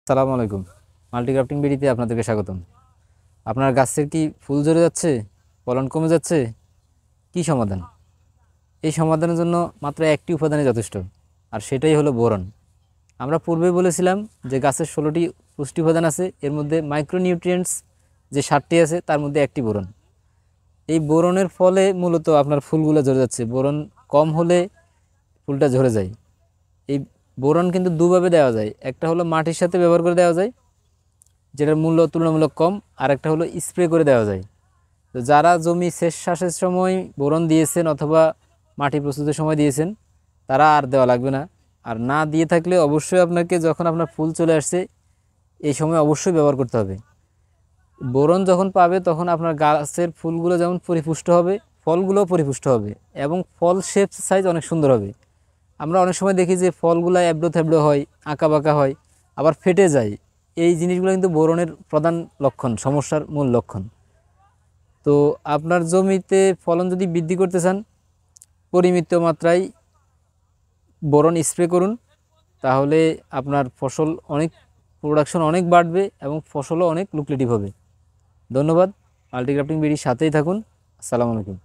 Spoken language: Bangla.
আসসালামু আলাইকুম। মাল্টিক্রাফটিং বিডিতে আপনাদেরকে স্বাগতম। আপনার গাছের কি ফুল ঝরে যাচ্ছে, ফলন কমে যাচ্ছে? কি সমাধান? এই সমাধানের জন্য মাত্র একটি উপাদানই যথেষ্ট, আর সেটাই হলো বোরন। আমরা পূর্বে বলেছিলাম যে গাছের 16টি পুষ্টি উপাদান আছে, এর মধ্যে মাইক্রোনিউট্রিয়েন্টস যে 7টি আছে তার মধ্যে একটি বোরন। এই বোরনের ফলে মূলত আপনার ফুলগুলো ঝরে যাচ্ছে। বোরন কম হলে ফুলটা ঝরে যায়। এই বোরন কিন্তু দুভাবে দেওয়া যায়, একটা হলো মাটির সাথে ব্যবহার করে দেওয়া যায়, যেটার মূল্য তুলনামূলক কম, আর একটা হলো স্প্রে করে দেওয়া যায়। তো যারা জমি সেচ চাষের সময় বোরন দিয়েছেন অথবা মাটি প্রস্তুতের সময় দিয়েছেন, তারা আর দেওয়া লাগবে না। আর না দিয়ে থাকলে অবশ্যই আপনাকে যখন আপনার ফুল চলে আসছে এই সময় অবশ্যই ব্যবহার করতে হবে। বোরন যখন পাবে তখন আপনার গাছের ফুলগুলো যেমন পরিপুষ্ট হবে, ফলগুলোও পরিপুষ্ট হবে এবং ফল শেপ সাইজ অনেক সুন্দর হবে। আমরা অনেক সময় দেখি যে ফলগুলো এবড়ো থেবড়ো হয়, আঁকা বাঁকা হয়, আবার ফেটে যায়। এই জিনিসগুলো কিন্তু বোরনের প্রধান লক্ষণ, সমস্যার মূল লক্ষণ। তো আপনার জমিতে ফলন যদি বৃদ্ধি করতে চান, পরিমিত মাত্রায় বোরন স্প্রে করুন, তাহলে আপনার ফসল অনেক, প্রোডাকশন অনেক বাড়বে এবং ফসলও অনেক লুক্রেটিভ হবে। ধন্যবাদ। মাল্টিক্রাফটিং বিডির সাথেই থাকুন। আসসালামু আলাইকুম।